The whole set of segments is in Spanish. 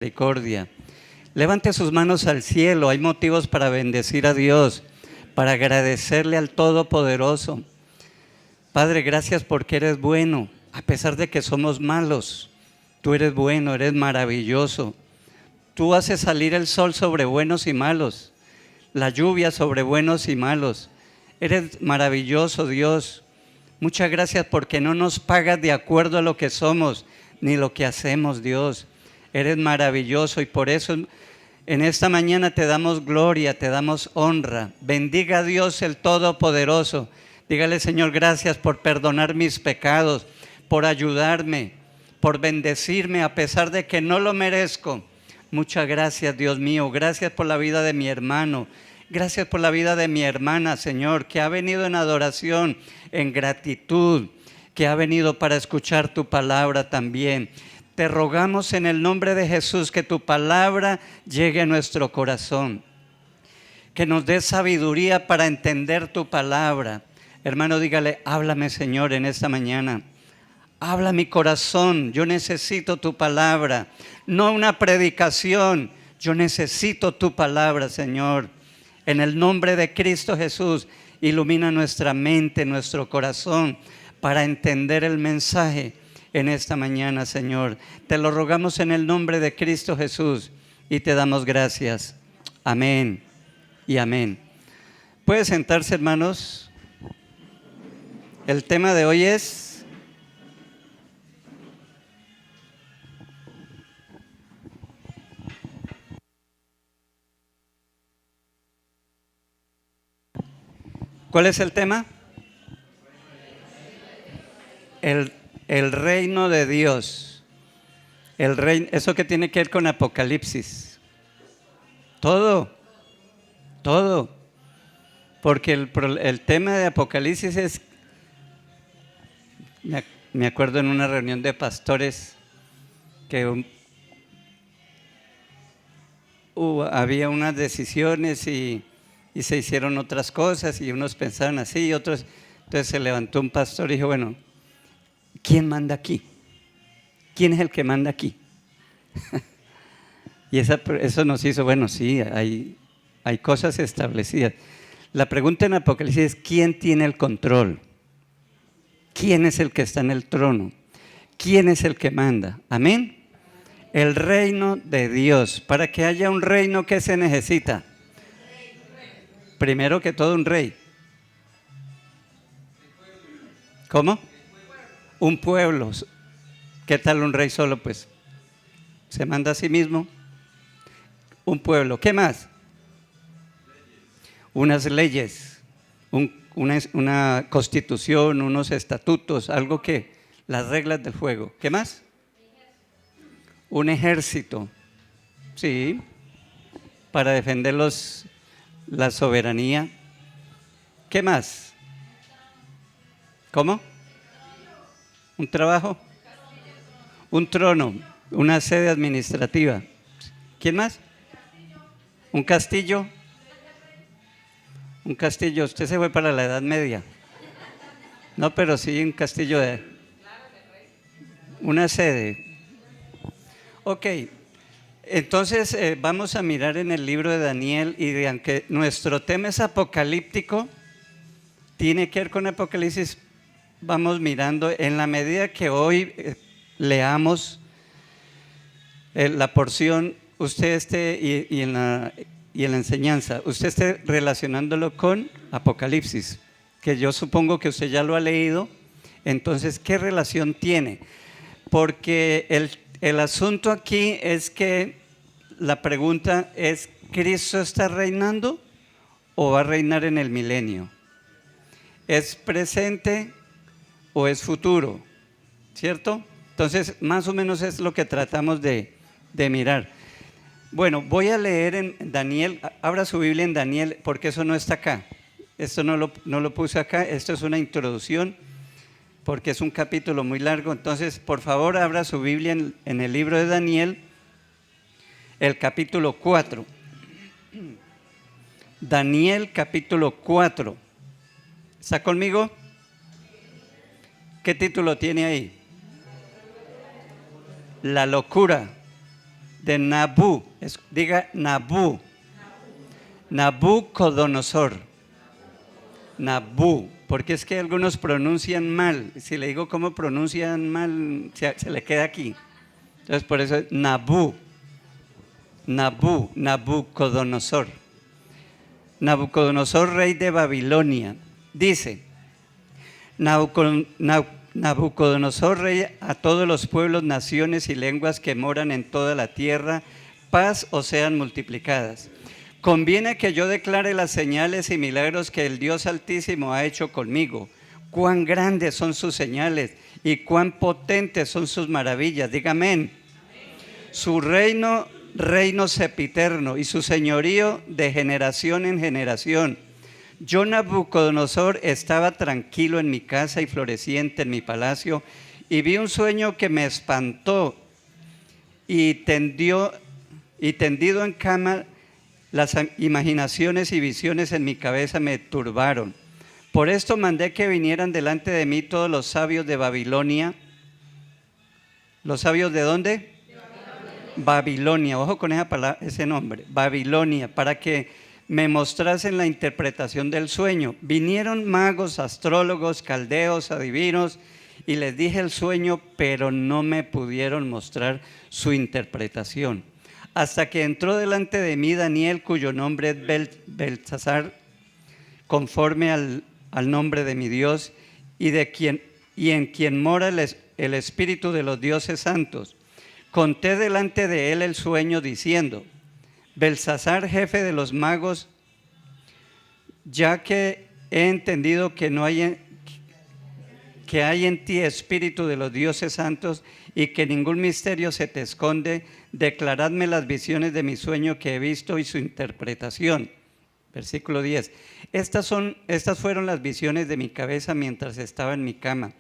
misericordia. Levante sus manos al cielo. Hay motivos para bendecir a Dios, para agradecerle al Todopoderoso. Padre, gracias porque eres bueno, a pesar de que somos malos. Tú eres bueno, eres maravilloso. Tú haces salir el sol sobre buenos y malos, la lluvia sobre buenos y malos. Eres maravilloso, Dios. Muchas gracias porque no nos pagas de acuerdo a lo que somos ni lo que hacemos, Dios. Eres maravilloso y por eso en esta mañana te damos gloria, te damos honra. Bendiga a Dios el Todopoderoso. Dígale, Señor, gracias por perdonar mis pecados, por ayudarme, por bendecirme a pesar de que no lo merezco. Muchas gracias, Dios mío. Gracias por la vida de mi hermano. Gracias por la vida de mi hermana, Señor, que ha venido en adoración, en gratitud, que ha venido para escuchar tu palabra también. Te rogamos en el nombre de Jesús que tu palabra llegue a nuestro corazón, que nos dé sabiduría para entender tu palabra. Hermano, dígale, háblame, Señor, en esta mañana. Habla mi corazón, yo necesito tu palabra, no una predicación, yo necesito tu palabra, Señor. En el nombre de Cristo Jesús, ilumina nuestra mente, nuestro corazón, para entender el mensaje en esta mañana, Señor. Te lo rogamos en el nombre de Cristo Jesús y te damos gracias. Amén y amén. ¿Puede sentarse, hermanos? El tema de hoy es... ¿Cuál es el tema? El reino de Dios. El reino, ¿eso qué tiene que ver con Apocalipsis? Todo. Porque el tema de Apocalipsis es... Me acuerdo en una reunión de pastores que había unas decisiones y se hicieron otras cosas y unos pensaban así y otros. Entonces se levantó un pastor y dijo, bueno, ¿quién manda aquí? ¿Quién es el que manda aquí? Y eso nos hizo, bueno, sí, hay cosas establecidas. La pregunta en Apocalipsis es, ¿quién tiene el control? ¿Quién es el que está en el trono? ¿Quién es el que manda? Amén. El reino de Dios. Para que haya un reino, ¿qué se necesita? Primero que todo, un rey. ¿Cómo? Un pueblo. ¿Qué tal un rey solo? Pues se manda a sí mismo. Un pueblo. ¿Qué más? Unas leyes, una constitución, unos estatutos, algo que, las reglas del juego. ¿Qué más? Un ejército. Sí, para defender la soberanía. ¿Qué más? ¿Cómo? ¿Un trabajo? Un trono, una sede administrativa. ¿Quién más? ¿Un castillo? Un castillo, usted se fue para la Edad Media. No, pero sí un castillo de... Una sede. Ok, entonces vamos a mirar en el libro de Daniel y aunque nuestro tema es apocalíptico, tiene que ver con Apocalipsis, vamos mirando en la medida que hoy leamos la porción, usted esté y en la enseñanza, usted esté relacionándolo con Apocalipsis, que yo supongo que usted ya lo ha leído. Entonces, ¿qué relación tiene? Porque el asunto aquí es que la pregunta es, ¿Cristo está reinando o va a reinar en el milenio? ¿Es presente o es futuro? ¿Cierto? Entonces, más o menos es lo que tratamos de mirar. Bueno, voy a leer en Daniel, abra su Biblia en Daniel, porque eso no está acá. Esto no lo puse acá, esto es una introducción, porque es un capítulo muy largo. Entonces, por favor, abra su Biblia en el libro de Daniel, el capítulo 4. Daniel, capítulo 4. ¿Está conmigo? ¿Qué título tiene ahí? La locura. de Nabú. Diga Nabú. Nabucodonosor. Nabú. Porque es que algunos pronuncian mal. Si le digo cómo pronuncian mal, se le queda aquí. Entonces por eso es Nabú. Nabucodonosor. Nabucodonosor, rey de Babilonia. Dice, Nabucodonosor, rey a todos los pueblos, naciones y lenguas que moran en toda la tierra, paz os sean multiplicadas. Conviene que yo declare las señales y milagros que el Dios Altísimo ha hecho conmigo. Cuán grandes son sus señales y cuán potentes son sus maravillas. Diga amén. Su reino sempiterno y su señorío de generación en generación. Yo, Nabucodonosor, estaba tranquilo en mi casa y floreciente en mi palacio, y vi un sueño que me espantó, y tendido en cama, las imaginaciones y visiones en mi cabeza me turbaron. Por esto mandé que vinieran delante de mí todos los sabios de Babilonia. ¿Los sabios de dónde? Babilonia, ojo con ese nombre, Babilonia, para que me mostrasen la interpretación del sueño. Vinieron magos, astrólogos, caldeos, adivinos, y les dije el sueño, pero no me pudieron mostrar su interpretación. Hasta que entró delante de mí Daniel, cuyo nombre es Beltsasar, conforme al nombre de mi Dios, y en quien mora el espíritu de los dioses santos. Conté delante de él el sueño diciendo, Beltsasar, jefe de los magos, ya que he entendido que hay en ti espíritu de los dioses santos y que ningún misterio se te esconde, declaradme las visiones de mi sueño que he visto y su interpretación. Versículo 10. Estas fueron las visiones de mi cabeza mientras estaba en mi cama.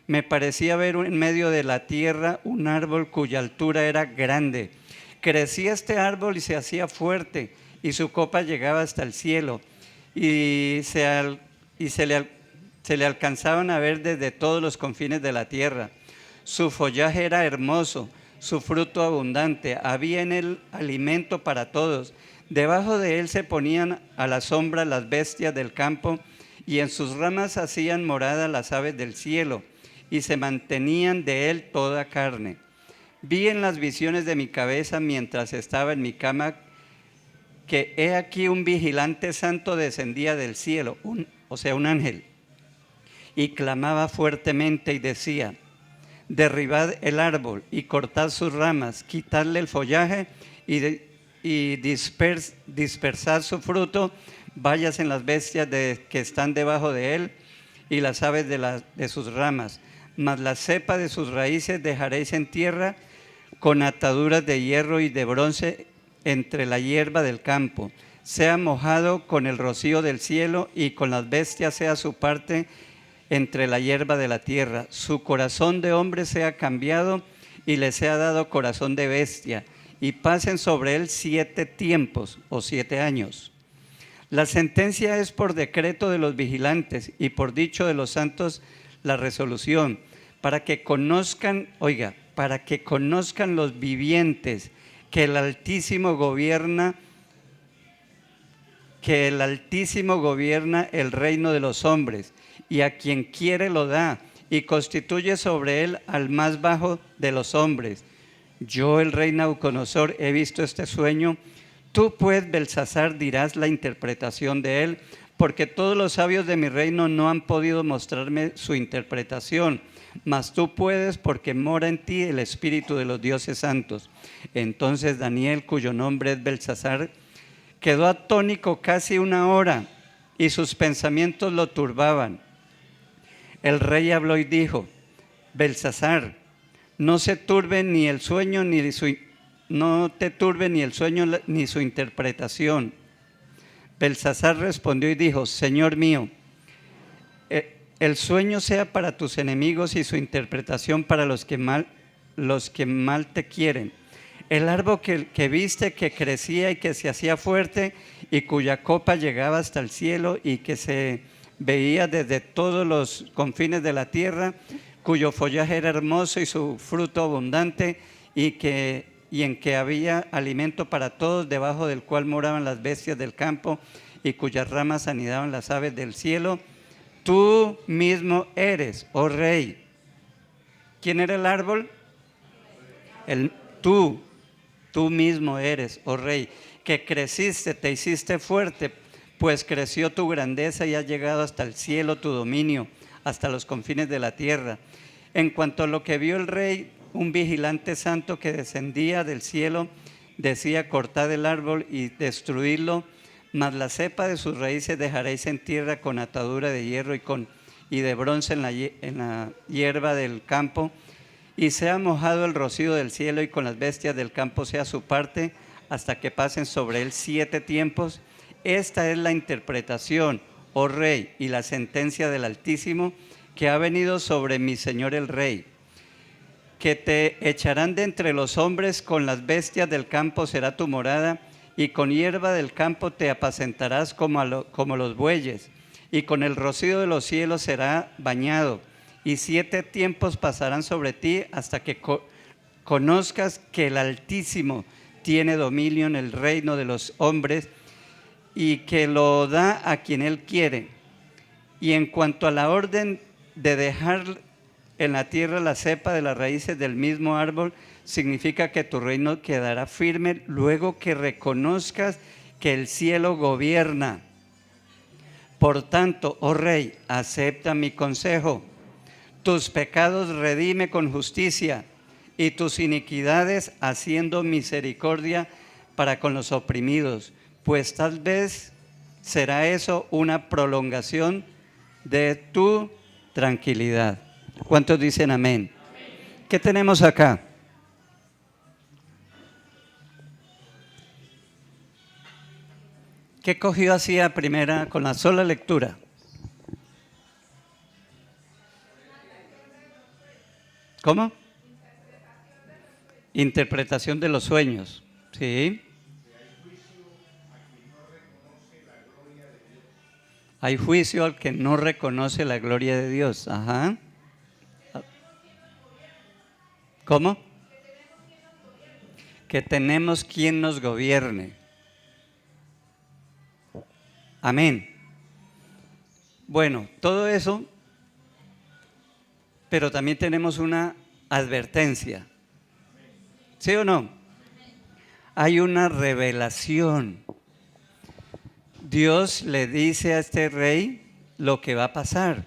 Me parecía ver en medio de la tierra un árbol cuya altura era grande. Crecía este árbol y se hacía fuerte, y su copa llegaba hasta el cielo, y se le alcanzaban a ver desde todos los confines de la tierra. Su follaje era hermoso, su fruto abundante, había en él alimento para todos. Debajo de él se ponían a la sombra las bestias del campo, y en sus ramas hacían morada las aves del cielo, y se mantenían de él toda carne. Vi en las visiones de mi cabeza mientras estaba en mi cama que he aquí un vigilante santo descendía del cielo, un ángel, y clamaba fuertemente y decía, derribad el árbol y cortad sus ramas, quitadle el follaje y dispersad su fruto, vayas en las bestias que están debajo de él y las aves de sus ramas, mas la cepa de sus raíces dejaréis en tierra, con ataduras de hierro y de bronce entre la hierba del campo. Sea mojado con el rocío del cielo, y con las bestias sea su parte entre la hierba de la tierra. Su corazón de hombre sea cambiado, y le sea dado corazón de bestia, y pasen sobre él 7 tiempos o 7 años. La sentencia es por decreto de los vigilantes, y por dicho de los santos la resolución, para que conozcan los vivientes que el Altísimo gobierna el reino de los hombres, y a quien quiere lo da, y constituye sobre él al más bajo de los hombres. Yo, el rey Nabucodonosor, he visto este sueño. Tú, pues, Beltsasar, dirás la interpretación de él, porque todos los sabios de mi reino no han podido mostrarme su interpretación, mas tú puedes, porque mora en ti el espíritu de los dioses santos. Entonces Daniel, cuyo nombre es Beltsasar, quedó atónito casi 1 hora, y sus pensamientos lo turbaban. El rey habló y dijo, Beltsasar, no te turbe ni el sueño ni su interpretación. Beltsasar respondió y dijo, Señor mío, el sueño sea para tus enemigos y su interpretación para los que mal te quieren. El árbol que viste que crecía y que se hacía fuerte y cuya copa llegaba hasta el cielo y que se veía desde todos los confines de la tierra, cuyo follaje era hermoso y su fruto abundante, y y en que había alimento para todos, debajo del cual moraban las bestias del campo y cuyas ramas anidaban las aves del cielo. Tú mismo eres, oh rey. ¿Quién era el árbol? Tú mismo eres, oh rey, que creciste, te hiciste fuerte, pues creció tu grandeza y ha llegado hasta el cielo tu dominio, hasta los confines de la tierra. En cuanto a lo que vio el rey, un vigilante santo que descendía del cielo, decía: cortad el árbol y destruidlo, mas la cepa de sus raíces dejaréis en tierra con atadura de hierro y de bronce en la hierba del campo, y sea mojado el rocío del cielo, y con las bestias del campo sea su parte, hasta que pasen sobre él 7 tiempos. Esta es la interpretación, oh rey, y la sentencia del Altísimo, que ha venido sobre mi señor el rey. Que te echarán de entre los hombres, con las bestias del campo será tu morada, y con hierba del campo te apacentarás como los bueyes, y con el rocío de los cielos será bañado, y 7 tiempos pasarán sobre ti, hasta que conozcas que el Altísimo tiene dominio en el reino de los hombres, y que lo da a quien él quiere. Y en cuanto a la orden de dejar en la tierra la cepa de las raíces del mismo árbol, significa que tu reino quedará firme luego que reconozcas que el cielo gobierna. Por tanto, oh rey, acepta mi consejo. Tus pecados redime con justicia, y tus iniquidades haciendo misericordia para con los oprimidos, pues tal vez será eso una prolongación de tu tranquilidad. ¿Cuántos dicen amén? Amén. ¿Qué tenemos acá? ¿Qué cogió así a primera con la sola lectura? ¿Cómo? Interpretación de los sueños. Sí. Hay juicio al que no reconoce la gloria de Dios. Ajá. ¿Cómo? Que tenemos quien nos gobierne. Amén. Bueno, todo eso, pero también tenemos una advertencia. ¿Sí o no? Hay una revelación. Dios le dice a este rey lo que va a pasar,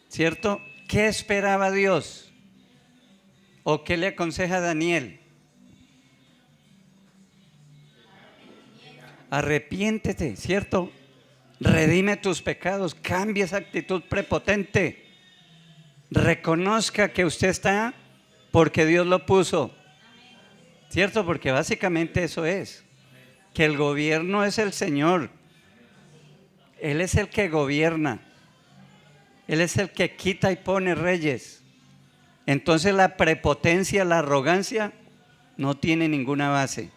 ¿cierto? ¿Qué esperaba Dios? ¿O qué le aconseja Daniel? Arrepiéntete, ¿cierto? Redime tus pecados, cambia esa actitud prepotente. Reconozca que usted está porque Dios lo puso, ¿cierto? Porque básicamente eso es, que el gobierno es el Señor. Él es el que gobierna. Él es el que quita y pone reyes. Entonces la prepotencia, la arrogancia no tiene ninguna base.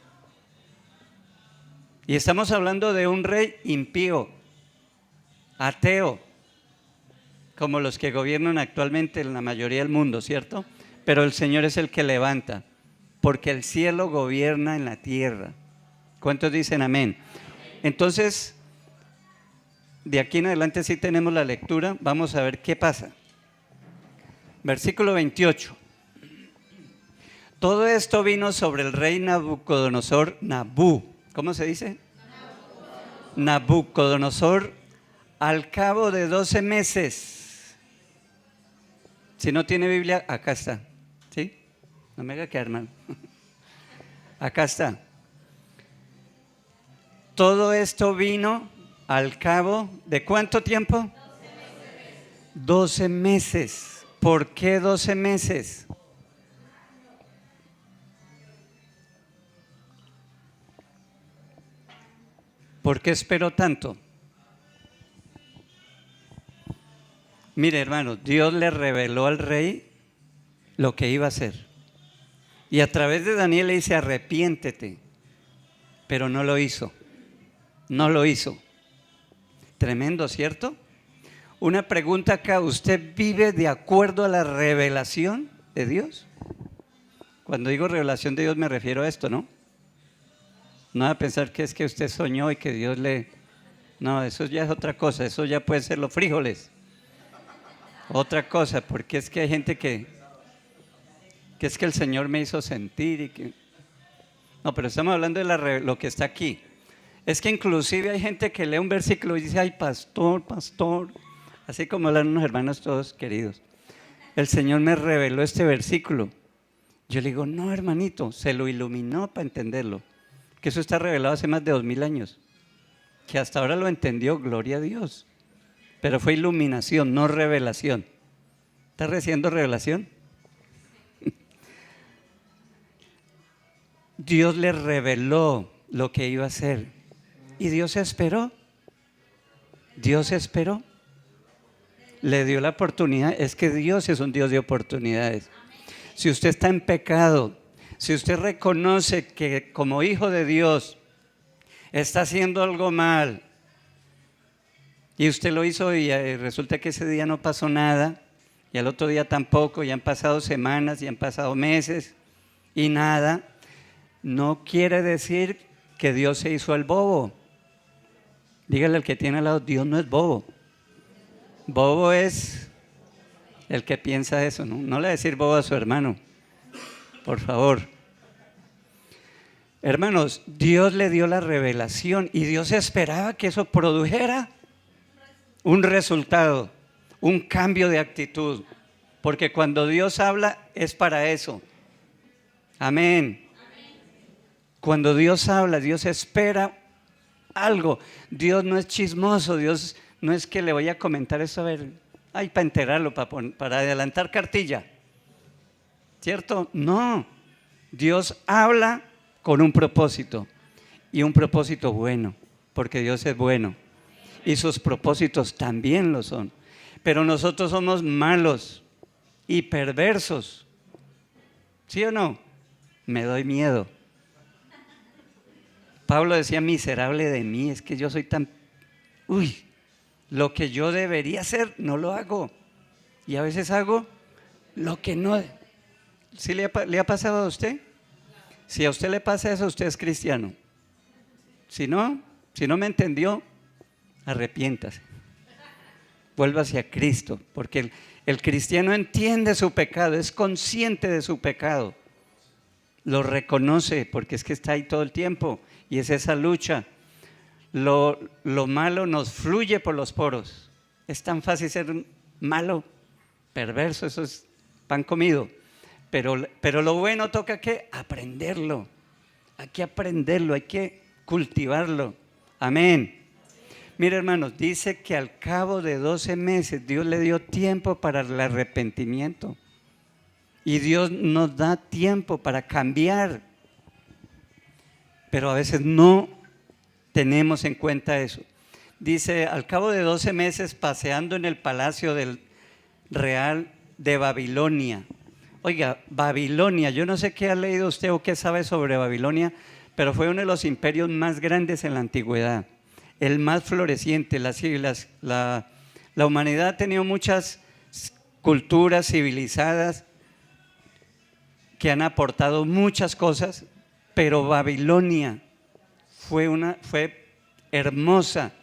Y estamos hablando de un rey impío, ateo, como los que gobiernan actualmente en la mayoría del mundo, ¿cierto? Pero el Señor es el que levanta, porque el cielo gobierna en la tierra. ¿Cuántos dicen amén? Entonces, de aquí en adelante sí tenemos la lectura. Vamos a ver qué pasa. Versículo 28. Todo esto vino sobre el rey Nabucodonosor, ¿cómo se dice? Nabucodonosor, al cabo de 12 meses. Si no tiene Biblia, acá está. ¿Sí? No me haga quedar mal. Acá está. Todo esto vino al cabo de ¿cuánto tiempo? 12 meses. ¿Por qué 12 meses? ¿Por qué esperó tanto? Mire, hermano, Dios le reveló al rey lo que iba a hacer. Y a través de Daniel le dice: arrepiéntete. Pero no lo hizo. No lo hizo. Tremendo, ¿cierto? Una pregunta acá: ¿usted vive de acuerdo a la revelación de Dios? Cuando digo revelación de Dios me refiero a esto, ¿no? No a pensar que es que usted soñó y que Dios le... No, eso ya es otra cosa, eso ya puede ser los frijoles. Otra cosa, porque es que hay gente que es que el Señor me hizo sentir y que... No, pero estamos hablando de lo que está aquí. Es que inclusive hay gente que lee un versículo y dice, ay, pastor, pastor, así como hablan unos hermanos todos queridos. El Señor me reveló este versículo. Yo le digo, no, hermanito, se lo iluminó para entenderlo. Que eso está revelado hace más de 2000 años. Que hasta ahora lo entendió, gloria a Dios. Pero fue iluminación, no revelación. ¿Está recibiendo revelación? Dios le reveló lo que iba a hacer. Y Dios esperó. Dios esperó. Le dio la oportunidad. Es que Dios es un Dios de oportunidades. Si usted está en pecado, si usted reconoce que como hijo de Dios está haciendo algo mal y usted lo hizo y resulta que ese día no pasó nada y al otro día tampoco, y han pasado semanas y han pasado meses y nada, no quiere decir que Dios se hizo el bobo. Dígale al que tiene al lado, Dios no es bobo. Bobo es el que piensa eso, ¿no? No le va a decir bobo a su hermano, por favor. Hermanos, Dios le dio la revelación y Dios esperaba que eso produjera un resultado, un cambio de actitud, porque cuando Dios habla es para eso. Amén. Cuando Dios habla, Dios espera algo. Dios no es chismoso, Dios no es que le voy a comentar eso, a ver, ay, para enterarlo, para adelantar cartilla, ¿cierto? No, Dios habla con un propósito y un propósito bueno, porque Dios es bueno y sus propósitos también lo son. Pero nosotros somos malos y perversos, ¿sí o no? Me doy miedo. Pablo decía, miserable de mí, es que yo soy tan... lo que yo debería hacer no lo hago. Y a veces hago lo que no... ¿Sí le ha pasado a usted? Si a usted le pasa eso, usted es cristiano. Si no me entendió, arrepiéntase. Vuelva hacia Cristo, porque el cristiano entiende su pecado, es consciente de su pecado. Lo reconoce, porque es que está ahí todo el tiempo. Y es esa lucha. Lo malo nos fluye por los poros. Es tan fácil ser malo, perverso, eso es pan comido. Pero lo bueno toca que aprenderlo. Hay que aprenderlo, hay que cultivarlo. Amén. Mira, hermanos, dice que al cabo de 12 meses Dios le dio tiempo para el arrepentimiento. Y Dios nos da tiempo para cambiar. Pero a veces no tenemos en cuenta eso. Dice, al cabo de 12 meses paseando en el palacio del real de Babilonia. Oiga, Babilonia, yo no sé qué ha leído usted o qué sabe sobre Babilonia, pero fue uno de los imperios más grandes en la antigüedad, el más floreciente. La humanidad ha tenido muchas culturas civilizadas que han aportado muchas cosas, pero Babilonia fue hermosa.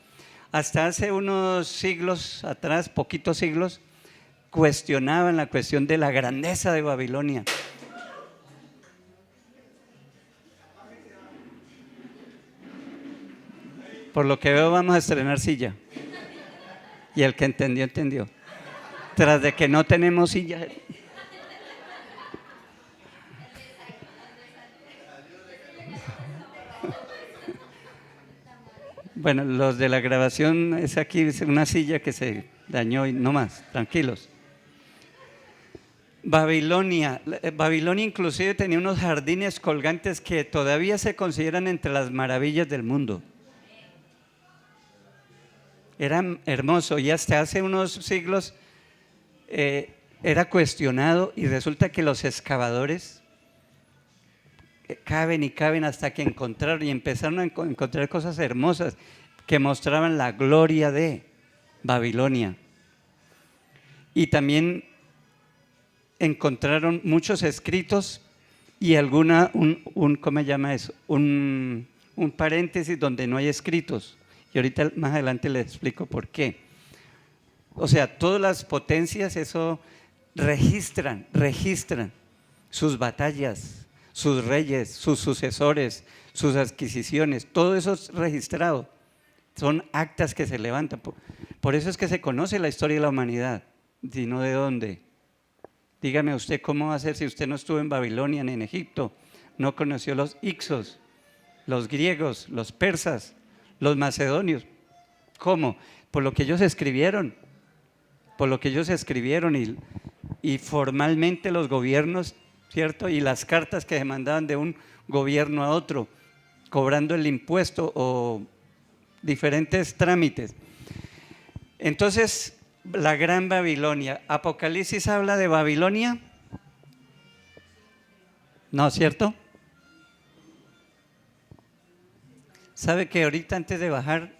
Hasta hace unos siglos atrás, poquitos siglos, cuestionaban la cuestión de la grandeza de Babilonia. Por lo que veo vamos a estrenar silla. Y el que entendió, entendió. Tras de que no tenemos silla. Bueno, los de la grabación es aquí, es una silla que se dañó y no más, tranquilos. Babilonia inclusive tenía unos jardines colgantes que todavía se consideran entre las maravillas del mundo. Era hermoso y hasta hace unos siglos era cuestionado y resulta que los excavadores caben y caben hasta que encontraron y empezaron a encontrar cosas hermosas que mostraban la gloria de Babilonia. Y también encontraron muchos escritos y ¿cómo se llama eso? Un paréntesis donde no hay escritos. Y ahorita más adelante les explico por qué. O sea, todas las potencias eso registran sus batallas, sus reyes, sus sucesores, sus adquisiciones, todo eso es registrado. Son actas que se levantan. Por eso es que se conoce la historia de la humanidad, sino de dónde. Dígame usted cómo va a ser si usted no estuvo en Babilonia ni en Egipto, no conoció los Ixos, los griegos, los persas, los macedonios. ¿Cómo? Por lo que ellos escribieron, y formalmente los gobiernos, ¿cierto? Y las cartas que se mandaban de un gobierno a otro, cobrando el impuesto o diferentes trámites. Entonces, la Gran Babilonia. ¿Apocalipsis habla de Babilonia? ¿No, cierto? ¿Sabe que ahorita antes de bajar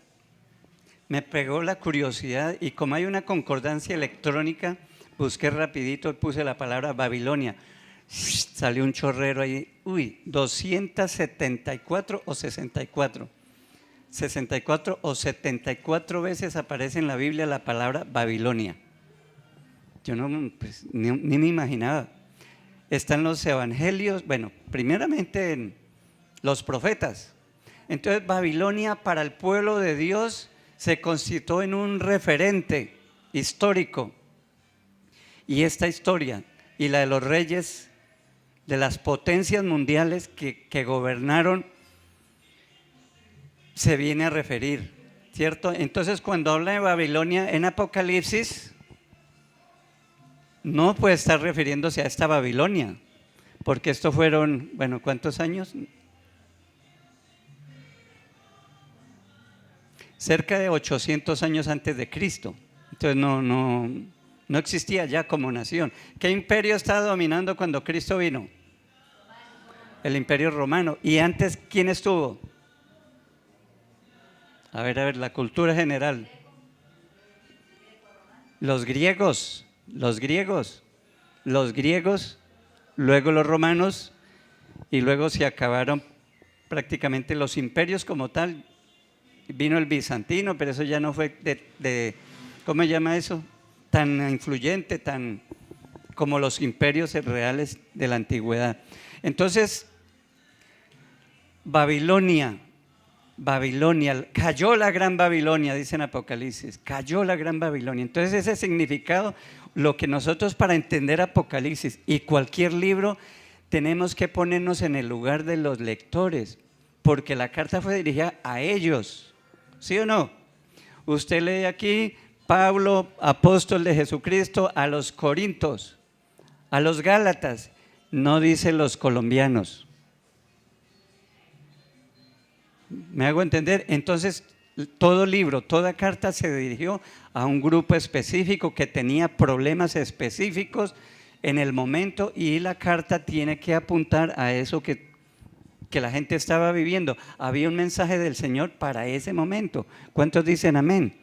me pegó la curiosidad y como hay una concordancia electrónica, busqué rapidito y puse la palabra Babilonia. Salió un chorrero ahí, 274 o 64. 64 o 74 veces aparece en la Biblia la palabra Babilonia. Yo pues, ni me imaginaba. Están los evangelios, bueno, primeramente en los profetas. Entonces Babilonia para el pueblo de Dios se constituyó en un referente histórico. Y esta historia y la de los reyes de las potencias mundiales que gobernaron se viene a referir, ¿cierto? Entonces cuando habla de Babilonia en Apocalipsis no puede estar refiriéndose a esta Babilonia, porque esto fueron, bueno, ¿cuántos años? Cerca de 800 años antes de Cristo. Entonces no existía ya como nación. ¿Qué imperio estaba dominando cuando Cristo vino? El Imperio Romano. ¿Y antes quién estuvo? A ver, la cultura general. Los griegos, luego los romanos y luego se acabaron prácticamente los imperios como tal. Vino el bizantino, pero eso ya no fue ¿cómo se llama eso? Tan influyente, tan como los imperios reales de la antigüedad. Entonces, Babilonia, cayó la gran Babilonia, dice en Apocalipsis, cayó la gran Babilonia. Entonces ese significado, lo que nosotros para entender Apocalipsis y cualquier libro tenemos que ponernos en el lugar de los lectores, porque la carta fue dirigida a ellos, ¿sí o no? Usted lee aquí, Pablo, apóstol de Jesucristo, a los corintios, a los gálatas, no dice los colombianos. ¿Me hago entender? Entonces, todo libro, toda carta se dirigió a un grupo específico que tenía problemas específicos en el momento y la carta tiene que apuntar a eso que la gente estaba viviendo. Había un mensaje del Señor para ese momento. ¿Cuántos dicen amén?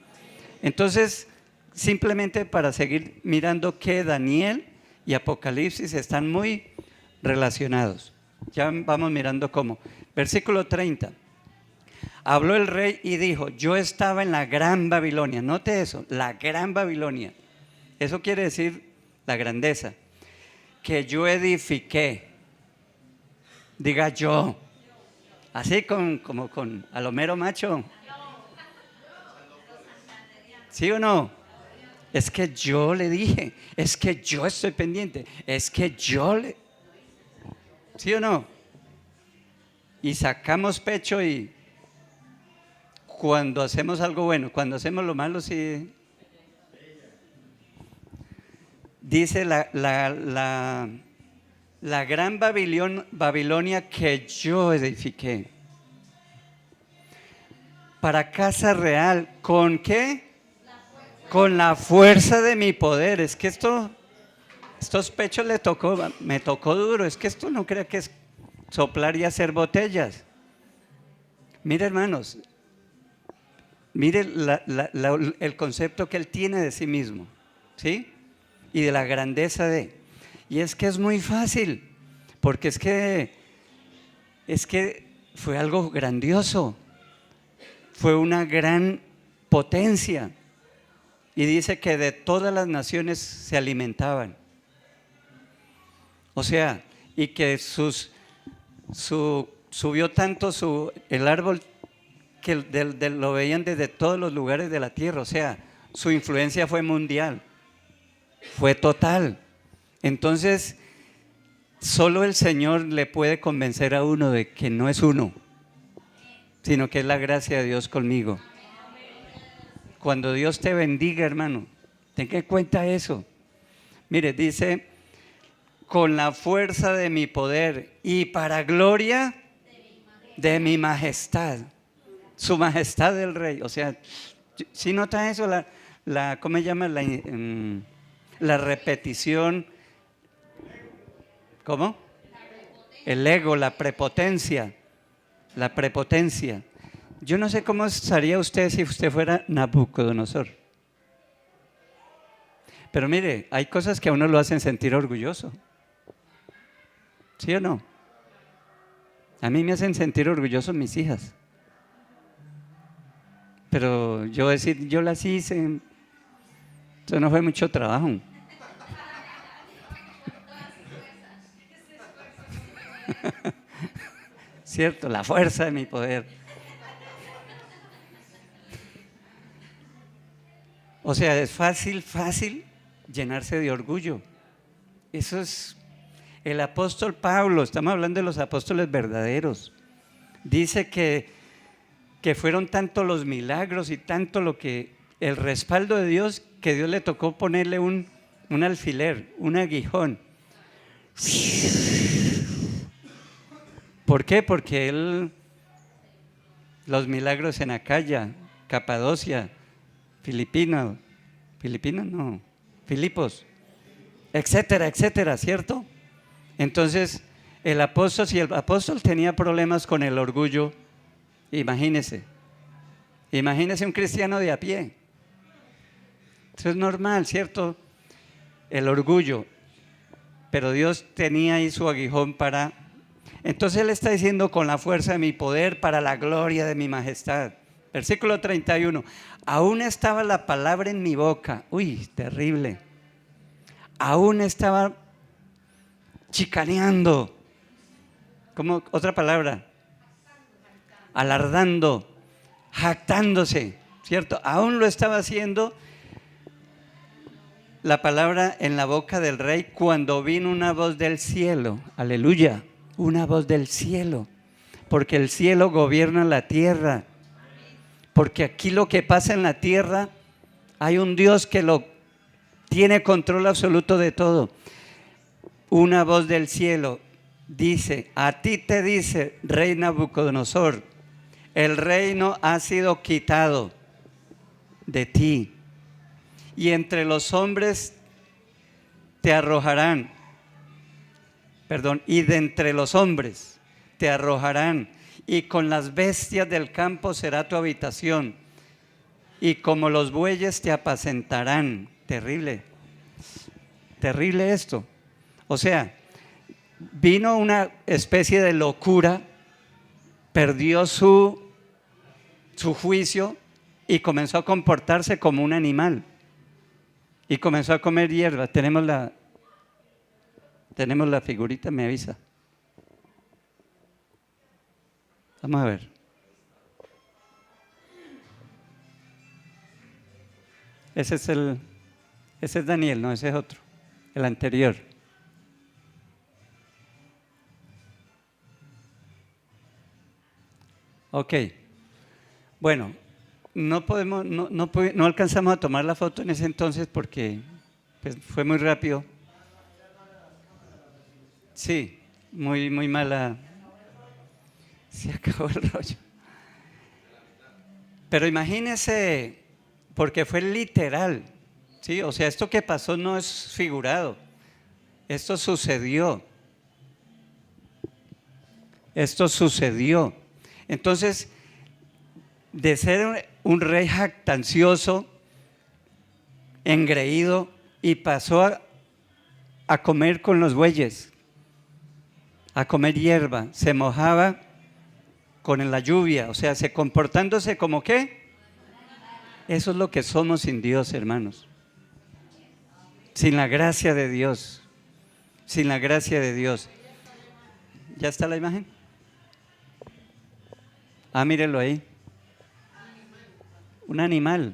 Entonces, simplemente para seguir mirando que Daniel y Apocalipsis están muy relacionados. Ya vamos mirando cómo. Versículo 30. Habló el rey y dijo, yo estaba en la gran Babilonia. Note eso, la gran Babilonia. Eso quiere decir la grandeza. Que yo edifiqué. Diga yo. Así como con Alomero Macho. ¿Sí o no? Es que yo le dije. Es que yo estoy pendiente. Es que yo le... ¿Sí o no? Y sacamos pecho y... Cuando hacemos algo bueno, cuando hacemos lo malo, sí. Dice la gran Babilonia que yo edifiqué. Para casa real, ¿con qué? Con la fuerza de mi poder. Es que estos pechos me tocó duro. Es que esto no crea que es soplar y hacer botellas. Mire, hermanos. Mire el concepto que él tiene de sí mismo, ¿sí? Y de la grandeza de. Y es que es muy fácil, porque es que fue algo grandioso, fue una gran potencia. Y dice que de todas las naciones se alimentaban. O sea, y que subió tanto el árbol que lo veían desde todos los lugares de la tierra. O sea, su influencia fue mundial, fue total. Entonces, solo el Señor le puede convencer a uno de que no es uno, sino que es la gracia de Dios conmigo. Cuando Dios te bendiga, hermano, tenga en cuenta eso. Mire, dice, con la fuerza de mi poder y para gloria de mi majestad. Su majestad el rey. O sea, si nota eso, ¿cómo se llama? La repetición. ¿Cómo? El ego, la prepotencia. La prepotencia. Yo no sé cómo estaría usted si usted fuera Nabucodonosor. Pero mire, hay cosas que a uno lo hacen sentir orgulloso. ¿Sí o no? A mí me hacen sentir orgulloso mis hijas. Pero yo las hice, eso no fue mucho trabajo. ¿Cierto? La fuerza de mi poder. O sea, es fácil llenarse de orgullo. Eso es el apóstol Pablo, estamos hablando de los apóstoles verdaderos. Dice que fueron tanto los milagros y tanto el respaldo de Dios, que Dios le tocó ponerle un alfiler, un aguijón. ¿Por qué? Porque los milagros en Acaya, Capadocia, Filipos, etcétera, etcétera, ¿cierto? Entonces, si el apóstol tenía problemas con el orgullo, imagínese un cristiano de a pie. Eso es normal, ¿cierto? El orgullo. Pero Dios tenía ahí su aguijón para... Entonces Él está diciendo, con la fuerza de mi poder, para la gloria de mi majestad. Versículo 31. Aún estaba la palabra en mi boca. Uy, terrible. Aún estaba chicaneando. ¿Cómo? Otra palabra. Alardando, jactándose, ¿cierto? Aún lo estaba haciendo la palabra en la boca del rey cuando vino una voz del cielo. Aleluya, una voz del cielo. Porque el cielo gobierna la tierra. Porque aquí lo que pasa en la tierra, hay un Dios que lo tiene control absoluto de todo. Una voz del cielo dice, a ti te dice, rey Nabucodonosor, el reino ha sido quitado de ti, y entre los hombres te arrojarán, y de entre los hombres te arrojarán, y con las bestias del campo será tu habitación, y como los bueyes te apacentarán. Terrible, terrible esto. O sea, vino una especie de locura, perdió su juicio y comenzó a comportarse como un animal. Y comenzó a comer hierba. Tenemos la figurita, me avisa. Vamos a ver. Ese es Daniel, no, ese es otro, el anterior. Ok. Bueno, no alcanzamos a tomar la foto en ese entonces porque pues, fue muy rápido. Sí, muy mala. Se acabó el rollo. Pero imagínese, porque fue literal, ¿sí? O sea, esto que pasó no es figurado. Esto sucedió. Entonces, de ser un rey jactancioso, engreído, y pasó a comer con los bueyes. a comer hierba, se mojaba con la lluvia, o sea, comportándose como ¿qué? Eso es lo que somos sin Dios, hermanos. Sin la gracia de Dios. Sin la gracia de Dios. ¿Ya está la imagen? Mírenlo ahí. Un animal.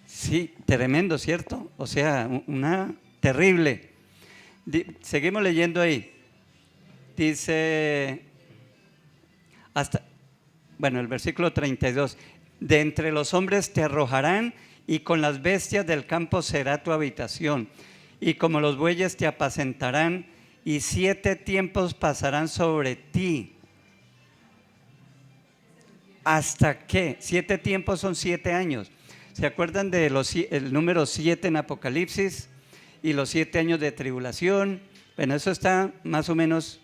Sí, tremendo, ¿cierto? O sea, una terrible. Seguimos leyendo ahí. Dice, el versículo 32. De entre los hombres te arrojarán y con las bestias del campo será tu habitación. Y como los bueyes te apacentarán y 7 tiempos pasarán sobre ti. ¿Hasta qué? 7 tiempos son 7 años. ¿Se acuerdan de el número 7 en Apocalipsis? Y los 7 años de tribulación. Bueno, eso está más o menos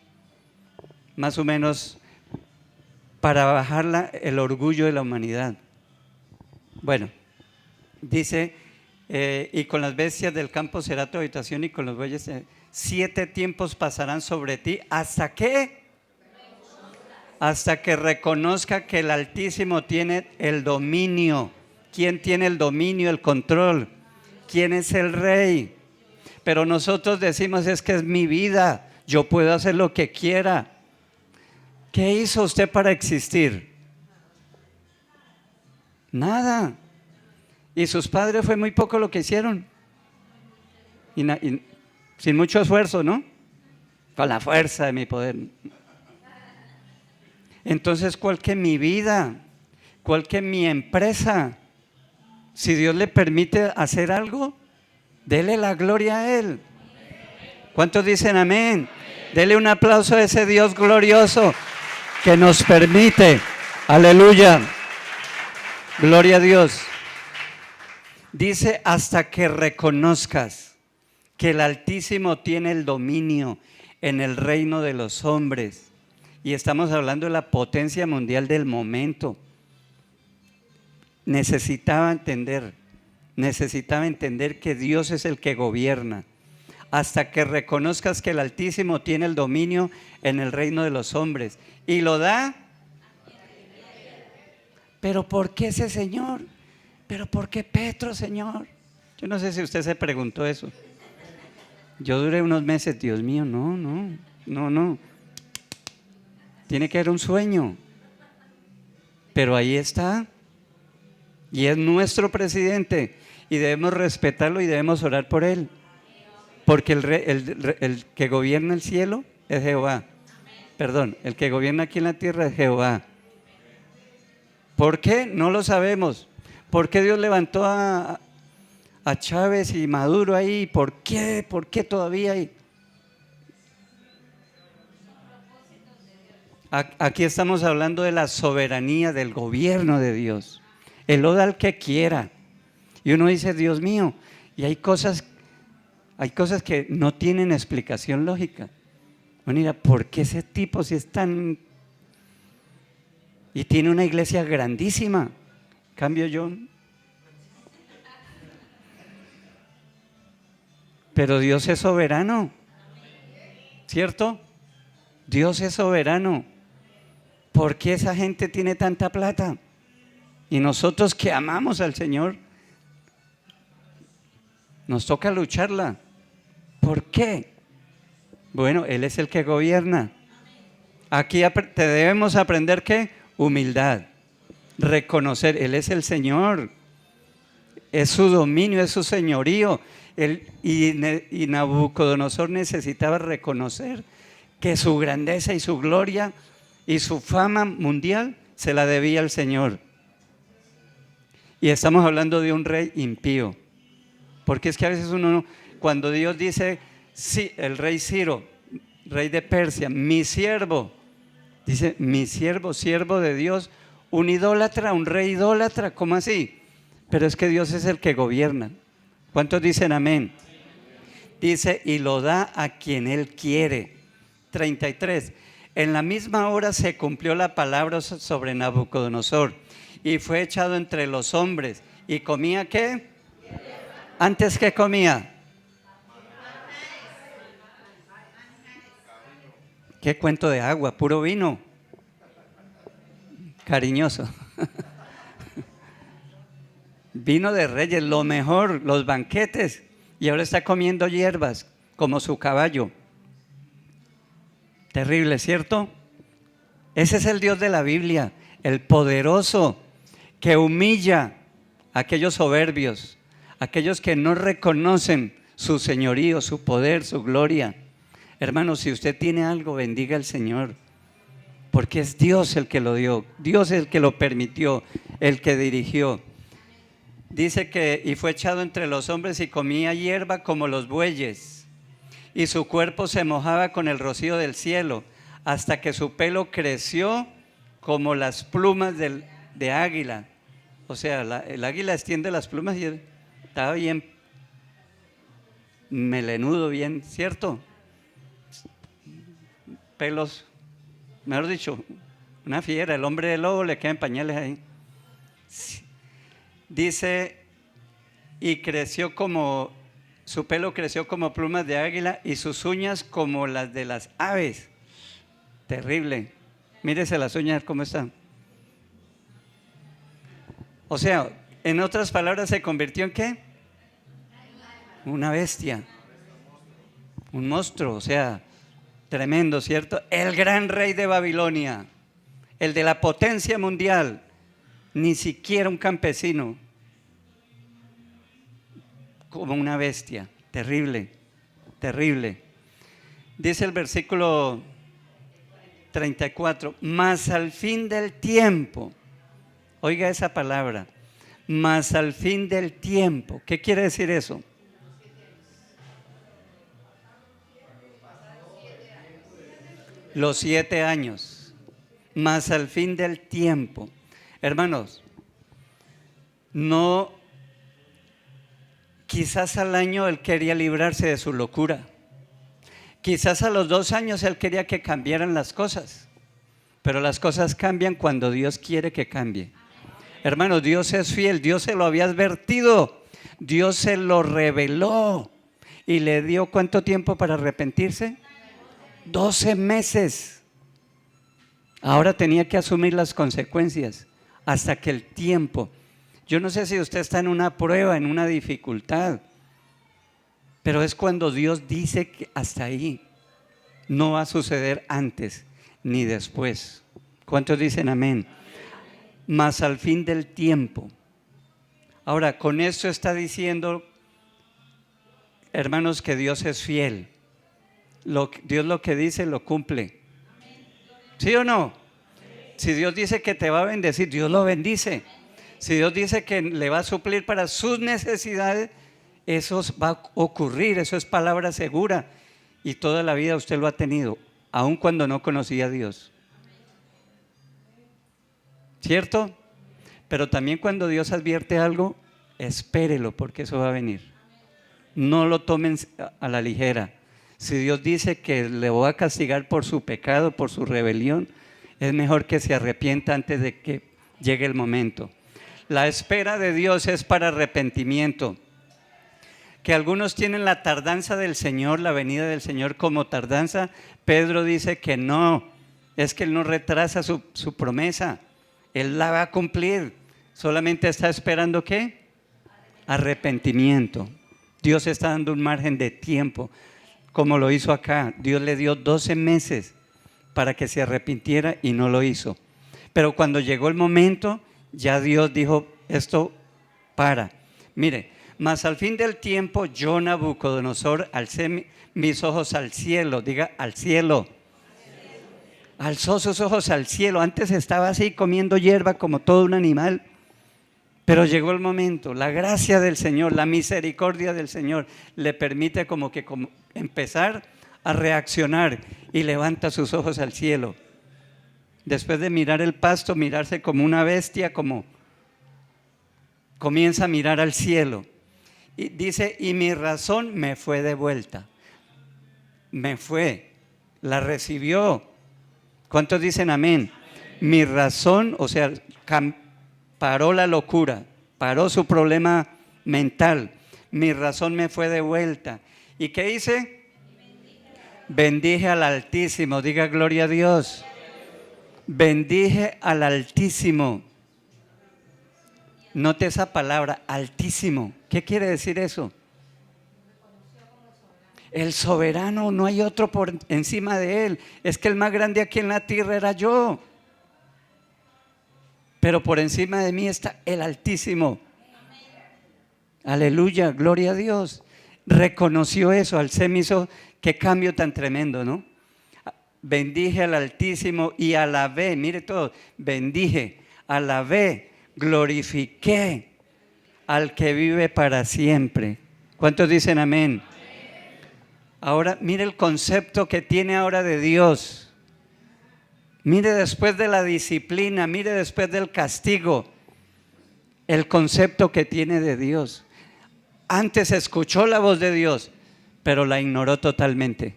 para bajar el orgullo de la humanidad. Bueno, dice, y con las bestias del campo será tu habitación y con los bueyes 7 tiempos pasarán sobre ti. ¿Hasta qué? Hasta que reconozca que el Altísimo tiene el dominio. ¿Quién tiene el dominio, el control? ¿Quién es el rey? Pero nosotros decimos, es que es mi vida, yo puedo hacer lo que quiera. ¿Qué hizo usted para existir? Nada. Y sus padres fue muy poco lo que hicieron. Y sin mucho esfuerzo, ¿no? Con la fuerza de mi poder. Entonces, ¿cuál que mi vida? ¿Cuál que mi empresa? Si Dios le permite hacer algo, dele la gloria a Él. ¿Cuántos dicen amén? Dele un aplauso a ese Dios glorioso que nos permite. Aleluya. Gloria a Dios. Dice, hasta que reconozcas que el Altísimo tiene el dominio en el reino de los hombres. Y estamos hablando de la potencia mundial del momento. Necesitaba entender que Dios es el que gobierna. Hasta que reconozcas que el Altísimo tiene el dominio en el reino de los hombres. Y lo da. ¿Pero por qué ese Señor? ¿Pero por qué Petro, Señor? Yo no sé si usted se preguntó eso. Yo duré unos meses, Dios mío, no. Tiene que haber un sueño. Pero ahí está. Y es nuestro presidente. Y debemos respetarlo y debemos orar por él. Porque el que gobierna el cielo es Jehová. Perdón, el que gobierna aquí en la tierra es Jehová. ¿Por qué? No lo sabemos. ¿Por qué Dios levantó a Chávez y Maduro ahí? ¿Por qué? ¿Por qué todavía hay? Aquí estamos hablando de la soberanía del gobierno de Dios. Él lo da al que quiera. Y uno dice, Dios mío, y hay cosas que no tienen explicación lógica. Bueno, mira, ¿por qué ese tipo si es tan... y tiene una iglesia grandísima? Cambio yo. Pero Dios es soberano, ¿cierto? Dios es soberano. ¿Por qué esa gente tiene tanta plata? Y nosotros que amamos al Señor, nos toca lucharla. ¿Por qué? Bueno, Él es el que gobierna. Aquí te debemos aprender ¿qué? Humildad. Reconocer, Él es el Señor. Es su dominio, es su señorío. Y Nabucodonosor necesitaba reconocer que su grandeza y su gloria y su fama mundial se la debía al Señor. Y estamos hablando de un rey impío. Porque es que a veces cuando Dios dice, sí, el rey Ciro, rey de Persia, mi siervo, dice, mi siervo, siervo de Dios, un idólatra, un rey idólatra, ¿cómo así? Pero es que Dios es el que gobierna. ¿Cuántos dicen amén? Dice, y lo da a quien Él quiere. 33. En la misma hora se cumplió la palabra sobre Nabucodonosor y fue echado entre los hombres. ¿Y comía qué? Antes, ¿qué comía? ¿Qué cuento de agua? Puro vino. Cariñoso. Vino de reyes, lo mejor, los banquetes. Y ahora está comiendo hierbas como su caballo. Terrible, ¿cierto? Ese es el Dios de la Biblia, el poderoso, que humilla a aquellos soberbios, aquellos que no reconocen su señorío, su poder, su gloria. Hermanos, si usted tiene algo, bendiga al Señor, porque es Dios el que lo dio, Dios es el que lo permitió, el que dirigió. Dice que, y fue echado entre los hombres y comía hierba como los bueyes, y su cuerpo se mojaba con el rocío del cielo, hasta que su pelo creció como las plumas de águila. O sea, el águila extiende las plumas y estaba bien melenudo, bien, ¿cierto? Pelos, mejor dicho, una fiera, el hombre de lobo le quedan pañales ahí. Dice, y su pelo creció como plumas de águila y sus uñas como las de las aves. Terrible. Mírese las uñas cómo están. O sea, en otras palabras, ¿se convirtió en qué? Una bestia. Un monstruo, o sea, tremendo, ¿cierto? El gran rey de Babilonia, el de la potencia mundial, ni siquiera un campesino, como una bestia. Terrible, terrible. Dice el versículo 34, mas al fin del tiempo, oiga esa palabra, mas al fin del tiempo. ¿Qué quiere decir eso? Los 7 años, mas al fin del tiempo. Hermanos, no, quizás al año él quería librarse de su locura. Quizás a los 2 años él quería que cambiaran las cosas, pero las cosas cambian cuando Dios quiere que cambie. Hermanos, Dios es fiel, Dios se lo había advertido, Dios se lo reveló y le dio ¿cuánto tiempo para arrepentirse? 12 meses. Ahora tenía que asumir las consecuencias hasta que el tiempo. Yo no sé si usted está en una prueba, en una dificultad, pero es cuando Dios dice que hasta ahí. No va a suceder antes ni después. ¿Cuántos dicen amén? Mas al fin del tiempo. Ahora, con esto está diciendo, hermanos, que Dios es fiel. Dios lo que dice lo cumple. ¿Sí o no? Si Dios dice que te va a bendecir, Dios lo bendice. Si Dios dice que le va a suplir para sus necesidades, eso va a ocurrir, eso es palabra segura. Y toda la vida usted lo ha tenido, aun cuando no conocía a Dios. ¿Cierto? Pero también cuando Dios advierte algo, espérelo, porque eso va a venir. No lo tomen a la ligera. Si Dios dice que le va a castigar por su pecado, por su rebelión, es mejor que se arrepienta antes de que llegue el momento. La espera de Dios es para arrepentimiento. Que algunos tienen la tardanza del Señor, la venida del Señor como tardanza. Pedro dice que no, es que Él no retrasa su promesa, Él la va a cumplir, solamente está esperando ¿qué? Arrepentimiento. Dios está dando un margen de tiempo, como lo hizo acá. Dios le dio 12 meses para que se arrepintiera y no lo hizo. Pero cuando llegó el momento, ya Dios dijo, esto para. Mire, mas al fin del tiempo, yo, Nabucodonosor, alcé mis ojos al cielo. Diga, al cielo. Alzó sus ojos al cielo. Antes estaba así comiendo hierba como todo un animal. Pero llegó el momento. La gracia del Señor, la misericordia del Señor le permite como empezar a reaccionar y levanta sus ojos al cielo. Después de mirar el pasto, mirarse como una bestia, comienza a mirar al cielo. Y dice, y mi razón me fue de vuelta. Me fue, la recibió. ¿Cuántos dicen amén? Mi razón, o sea, paró la locura, paró su problema mental. Mi razón me fue de vuelta. ¿Y qué hice? Bendije al Altísimo, diga gloria a Dios. Bendije al Altísimo. Note esa palabra, Altísimo. ¿Qué quiere decir eso? El soberano, no hay otro por encima de él. Es que el más grande aquí en la tierra era yo. Pero por encima de mí está el Altísimo. Aleluya, gloria a Dios. Reconoció eso, al se me hizo, qué cambio tan tremendo, ¿no? Bendije al Altísimo y alabé, mire todo, bendije, alabé, glorifiqué al que vive para siempre. ¿Cuántos dicen amén? Ahora, mire el concepto que tiene ahora de Dios. Mire después de la disciplina, mire después del castigo, el concepto que tiene de Dios. Antes escuchó la voz de Dios, pero la ignoró totalmente.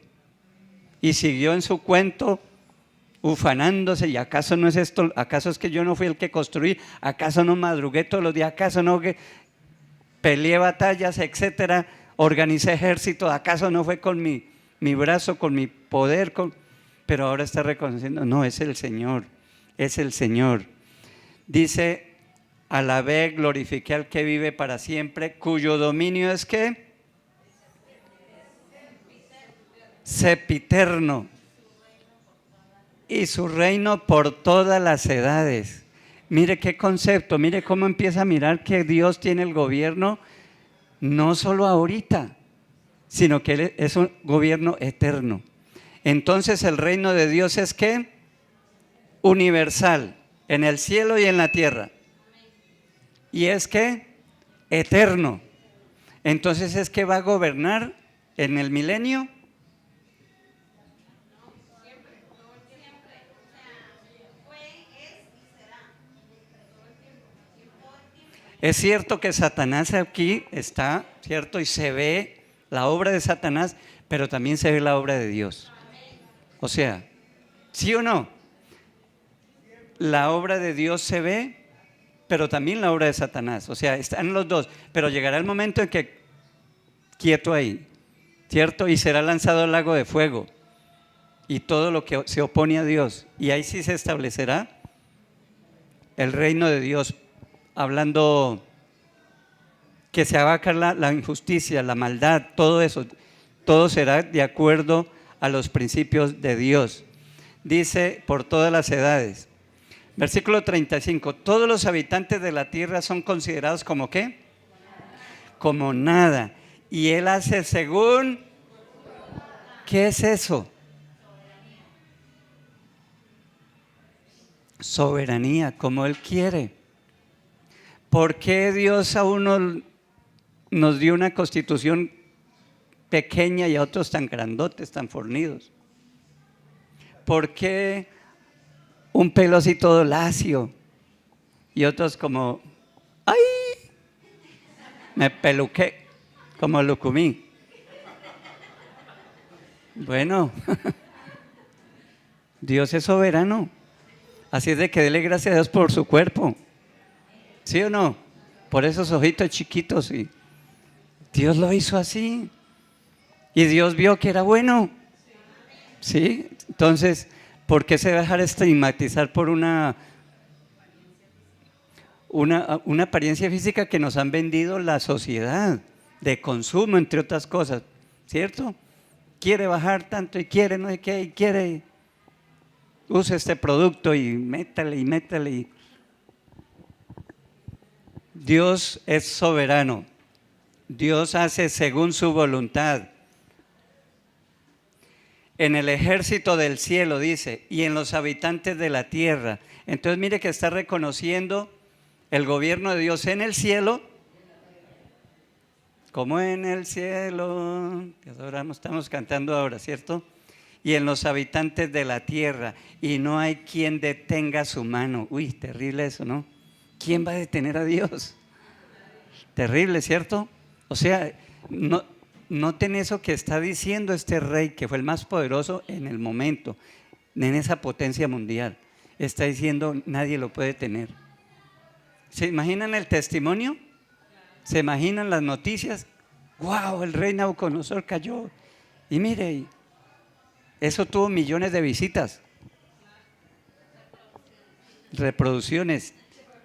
Y siguió en su cuento, ufanándose. ¿Y acaso no es esto? ¿Acaso es que yo no fui el que construí? ¿Acaso no madrugué todos los días? ¿Acaso no que peleé batallas, etcétera? Organicé ejército. ¿Acaso no fue con mi brazo, con mi poder? Pero ahora está reconociendo, no, es el Señor, es el Señor. Dice, alabé, glorifiqué al que vive para siempre, cuyo dominio es ¿qué? Sempiterno. Y su reino por todas las edades. Mire qué concepto, mire cómo empieza a mirar que Dios tiene el gobierno, no solo ahorita, sino que Él es un gobierno eterno. Entonces el reino de Dios es ¿qué? Universal, en el cielo y en la tierra. Y es ¿qué? Eterno. Entonces es que va a gobernar en el milenio. Es cierto que Satanás aquí está, ¿cierto? Y se ve la obra de Satanás, pero también se ve la obra de Dios. O sea, ¿sí o no? La obra de Dios se ve, pero también la obra de Satanás. O sea, están los dos. Pero llegará el momento en que, quieto ahí, ¿cierto? Y será lanzado al lago de fuego. Y todo lo que se opone a Dios. Y ahí sí se establecerá el reino de Dios. Hablando que se abaca la injusticia, la maldad, todo eso. Todo será de acuerdo a los principios de Dios. Dice, por todas las edades. Versículo 35. Todos los habitantes de la tierra son considerados como ¿qué? Como nada. Y Él hace según. ¿Qué es eso? Soberanía, como Él quiere. ¿Por qué Dios a uno nos dio una constitución pequeña y a otros tan grandotes, tan fornidos? ¿Por qué un pelo así todo lacio y otros como, ¡ay! Me peluqué, como Lucumí. Bueno, Dios es soberano. Así es de que dele gracias a Dios por su cuerpo. ¿Sí o no? Por esos ojitos chiquitos. Y Dios lo hizo así. Y Dios vio que era bueno. ¿Sí? Entonces, ¿por qué se va a dejar estigmatizar por una apariencia física que nos han vendido la sociedad de consumo, entre otras cosas? ¿Cierto? Quiere bajar tanto y quiere no sé qué, y quiere, use este producto y métale. Dios es soberano. Dios hace según su voluntad. En el ejército del cielo, dice, y en los habitantes de la tierra. Entonces mire que está reconociendo el gobierno de Dios en el cielo, como en el cielo, que adoramos, estamos cantando ahora, ¿cierto? Y en los habitantes de la tierra, y no hay quien detenga su mano. Uy, terrible eso, ¿no? ¿Quién va a detener a Dios? Terrible, ¿cierto? O sea, noten eso que está diciendo este rey, que fue el más poderoso en el momento, en esa potencia mundial. Está diciendo, nadie lo puede tener. ¿Se imaginan el testimonio? ¿Se imaginan las noticias? ¡Wow! El rey Nabucodonosor cayó. Y mire, Eso tuvo millones de visitas, reproducciones,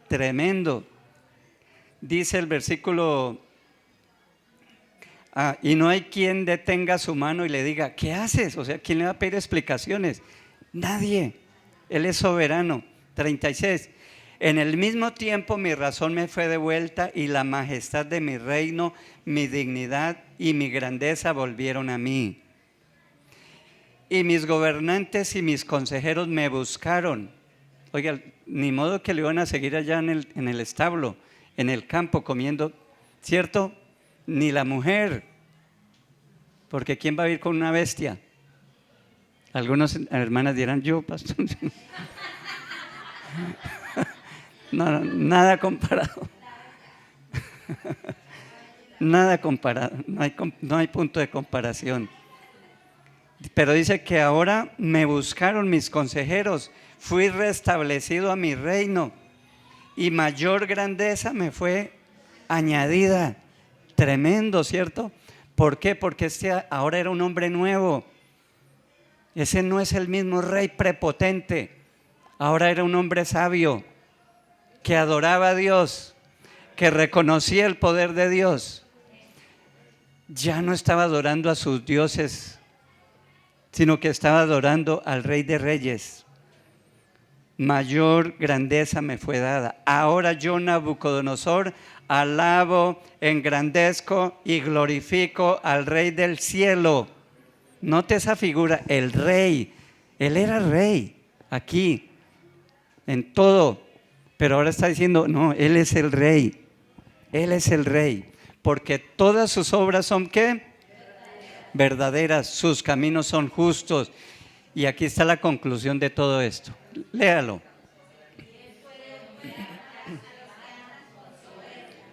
tremendo. Dice el versículo, y no hay quien detenga su mano y le diga, ¿qué haces? O sea, ¿quién le va a pedir explicaciones? Nadie. Él es soberano. 36. En el mismo tiempo mi razón me fue devuelta y la majestad de mi reino, mi dignidad y mi grandeza volvieron a mí. Y mis gobernantes y mis consejeros me buscaron. Oiga, ni modo que le iban a seguir allá en el establo, en el campo comiendo, ¿cierto? Ni la mujer, porque ¿quién va a ir con una bestia? Algunas hermanas dirán, yo, pastor. No, nada comparado. Nada comparado, no hay punto de comparación. Pero dice que ahora me buscaron mis consejeros, fui restablecido a mi reino y mayor grandeza me fue añadida. Tremendo, ¿cierto? ¿Por qué? Porque ahora era un hombre nuevo. Ese no es el mismo rey prepotente. Ahora era un hombre sabio que adoraba a Dios, que reconocía el poder de Dios. Ya no estaba adorando a sus dioses, sino que estaba adorando al Rey de Reyes. Mayor grandeza me fue dada. Ahora yo, Nabucodonosor, alabo, engrandezco y glorifico al Rey del cielo. Note esa figura, el Rey. Él era rey aquí, en todo. Pero ahora está diciendo, no, Él es el Rey. Él es el Rey. Porque todas sus obras son, ¿qué? Verdaderas, sus caminos son justos. Y aquí está la conclusión de todo esto. Léalo.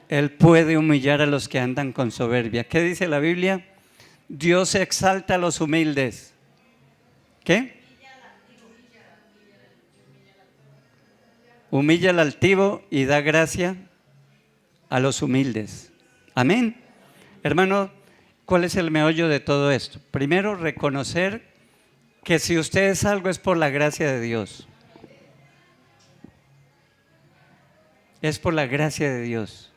Él puede humillar a los que andan con soberbia. ¿Qué dice la Biblia? Dios exalta a los humildes. ¿Qué? Humilla al altivo y da gracia a los humildes. Amén. Hermano, ¿cuál es el meollo de todo esto? Primero, reconocer que si usted es algo es por la gracia de Dios. Es por la gracia de Dios.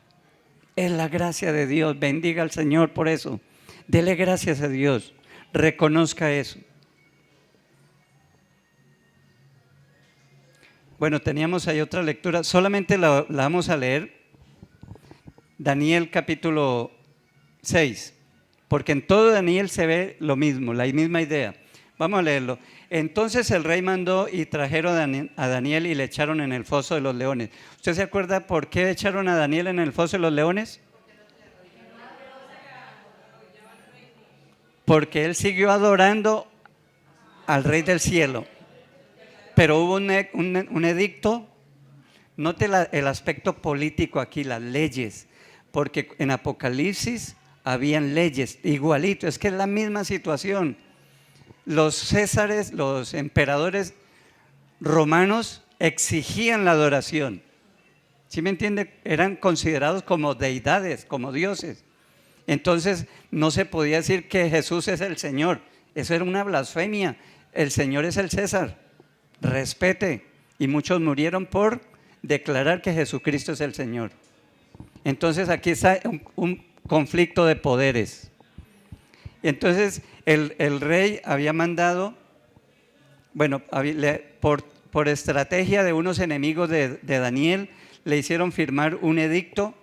Es la gracia de Dios. Bendiga al Señor por eso. Dele gracias a Dios. Reconozca eso. Bueno, teníamos ahí otra lectura. Solamente la vamos a leer. Daniel capítulo 6. Porque en todo Daniel se ve lo mismo, la misma idea. Vamos a leerlo. Entonces el rey mandó y trajeron a Daniel y le echaron en el foso de los leones. ¿Usted se acuerda por qué echaron a Daniel en el foso de los leones? Porque él siguió adorando al Rey del cielo. Pero hubo un edicto. Note el aspecto político aquí, las leyes. Porque en Apocalipsis habían leyes, igualito. Es que es la misma situación. Los césares, los emperadores romanos exigían la adoración. ¿Sí me entiende? Eran considerados como deidades, como dioses. Entonces no se podía decir que Jesús es el Señor. Eso era una blasfemia. El Señor es el César. Respete. Y muchos murieron por declarar que Jesucristo es el Señor. Entonces aquí está un conflicto de poderes. Entonces el rey había mandado, bueno, por estrategia de unos enemigos de Daniel, le hicieron firmar un edicto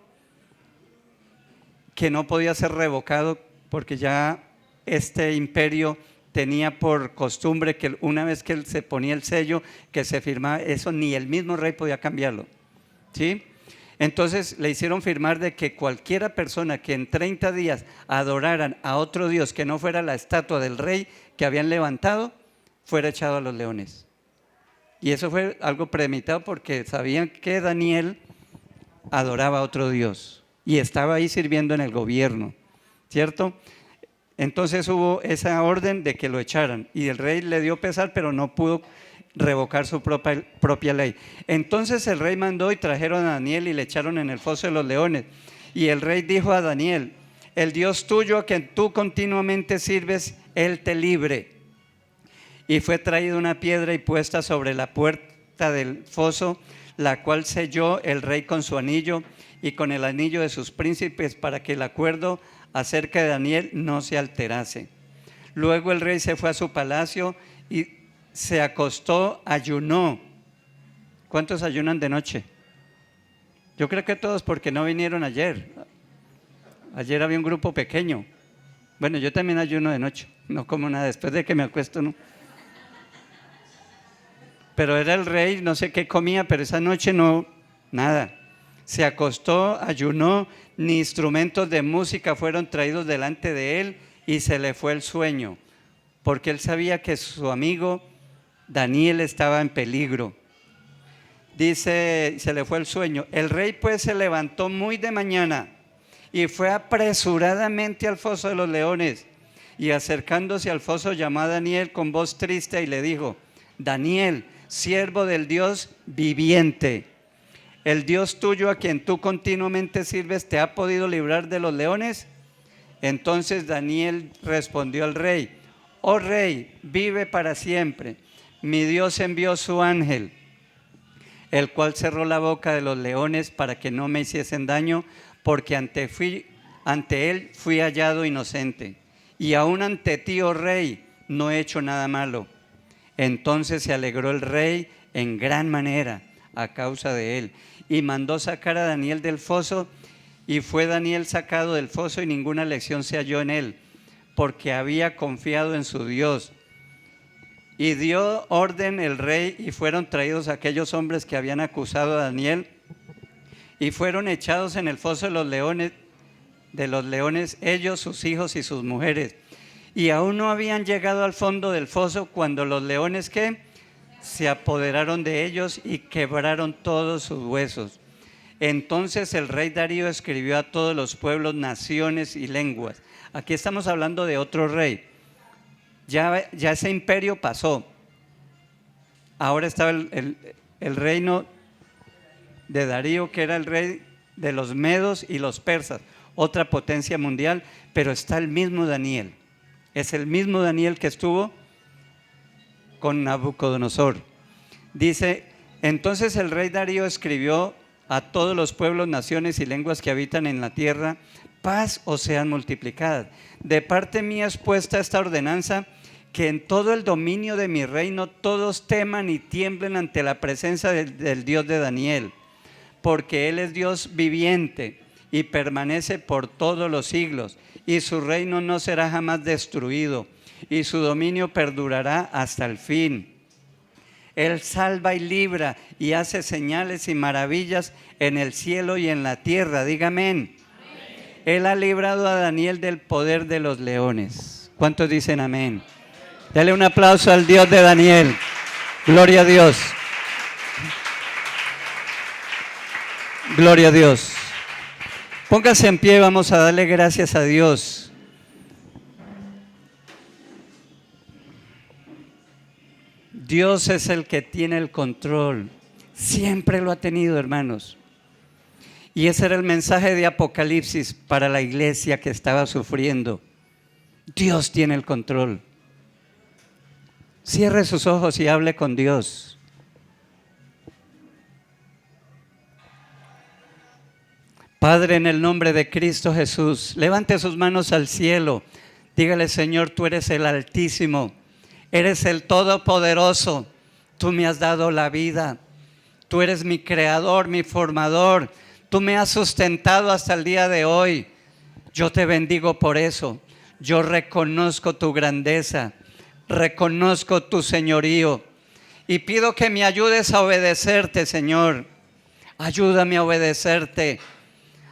que no podía ser revocado porque ya este imperio tenía por costumbre que una vez que él se ponía el sello, que se firmaba, eso ni el mismo rey podía cambiarlo, ¿sí? Entonces le hicieron firmar de que cualquiera persona que en 30 días adoraran a otro Dios que no fuera la estatua del rey que habían levantado, fuera echado a los leones. Y eso fue algo premeditado porque sabían que Daniel adoraba a otro Dios y estaba ahí sirviendo en el gobierno, ¿cierto? Entonces hubo esa orden de que lo echaran y el rey le dio pesar, pero no pudo revocar su propia ley. Entonces el rey mandó y trajeron a Daniel y le echaron en el foso de los leones. Y el rey dijo a Daniel: el Dios tuyo a quien tú continuamente sirves, Él te libre. Y fue traída una piedra y puesta sobre la puerta del foso, la cual selló el rey con su anillo y con el anillo de sus príncipes, para que el acuerdo acerca de Daniel no se alterase. Luego el rey se fue a su palacio y se acostó, ayunó. ¿Cuántos ayunan de noche? Yo creo que todos, porque no vinieron ayer. Ayer había un grupo pequeño. Bueno, yo también ayuno de noche, no como nada, después de que me acuesto, no. Pero era el rey, no sé qué comía, pero esa noche no, nada. Se acostó, ayunó, ni instrumentos de música fueron traídos delante de él, y se le fue el sueño, porque él sabía que su amigo Daniel estaba en peligro. Dice, se le fue el sueño. El rey pues se levantó muy de mañana y fue apresuradamente al foso de los leones, y acercándose al foso llamó a Daniel con voz triste y le dijo: Daniel, siervo del Dios viviente, ¿el Dios tuyo a quien tú continuamente sirves te ha podido librar de los leones? Entonces Daniel respondió al rey: Oh rey, vive para siempre. Mi Dios envió su ángel, el cual cerró la boca de los leones para que no me hiciesen daño, porque ante él fui hallado inocente, y aún ante ti, oh rey, no he hecho nada malo. Entonces se alegró el rey en gran manera a causa de él, y mandó sacar a Daniel del foso, y fue Daniel sacado del foso, y ninguna lección se halló en él, porque había confiado en su Dios. Y dio orden el rey, y fueron traídos aquellos hombres que habían acusado a Daniel, y fueron echados en el foso de los leones, ellos, sus hijos y sus mujeres. Y aún no habían llegado al fondo del foso cuando los leones, ¿qué?, se apoderaron de ellos y quebraron todos sus huesos. Entonces el rey Darío escribió a todos los pueblos, naciones y lenguas. Aquí estamos hablando de otro rey. Ya ese imperio pasó. Ahora estaba el reino de Darío, que era el rey de los medos y los persas, otra potencia mundial, pero está el mismo Daniel. Es el mismo Daniel que estuvo con Nabucodonosor. Dice, entonces el rey Darío escribió a todos los pueblos, naciones y lenguas que habitan en la tierra: paz os sean multiplicadas. De parte mía es puesta esta ordenanza, que en todo el dominio de mi reino todos teman y tiemblen ante la presencia del Dios de Daniel, porque Él es Dios viviente y permanece por todos los siglos, y su reino no será jamás destruido, y su dominio perdurará hasta el fin. Él salva y libra y hace señales y maravillas en el cielo y en la tierra. Diga amén. Él ha librado a Daniel del poder de los leones. ¿Cuántos dicen amén? Dale un aplauso al Dios de Daniel. Gloria a Dios. Gloria a Dios. Póngase en pie, vamos a darle gracias a Dios. Dios es el que tiene el control. Siempre lo ha tenido, hermanos. Y ese era el mensaje de Apocalipsis para la iglesia que estaba sufriendo. Dios tiene el control. Cierre sus ojos y hable con Dios. Padre, en el nombre de Cristo Jesús, levante sus manos al cielo. Dígale: Señor, tú eres el Altísimo, eres el Todopoderoso. Tú me has dado la vida. Tú eres mi creador, mi formador. Tú me has sustentado hasta el día de hoy. Yo te bendigo por eso. Yo reconozco tu grandeza. Reconozco tu señorío y pido que me ayudes a obedecerte, Señor. Ayúdame a obedecerte,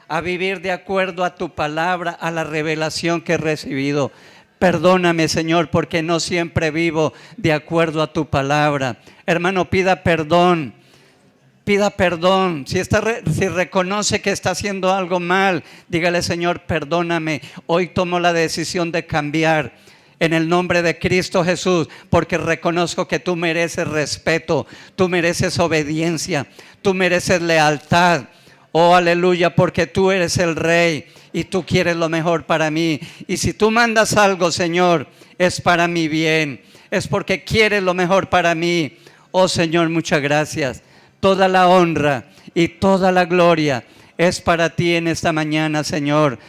a vivir de acuerdo a tu palabra, a la revelación que he recibido. Perdóname, Señor, porque no siempre vivo de acuerdo a tu palabra. Hermano, pida perdón. Pida perdón. Si reconoce que está haciendo algo mal, dígale: Señor, perdóname. Hoy tomo la decisión de cambiar. En el nombre de Cristo Jesús, porque reconozco que tú mereces respeto, tú mereces obediencia, tú mereces lealtad. Oh, aleluya, porque tú eres el Rey y tú quieres lo mejor para mí. Y si tú mandas algo, Señor, es para mi bien, es porque quieres lo mejor para mí. Oh Señor, muchas gracias. Toda la honra y toda la gloria es para ti en esta mañana, Señor.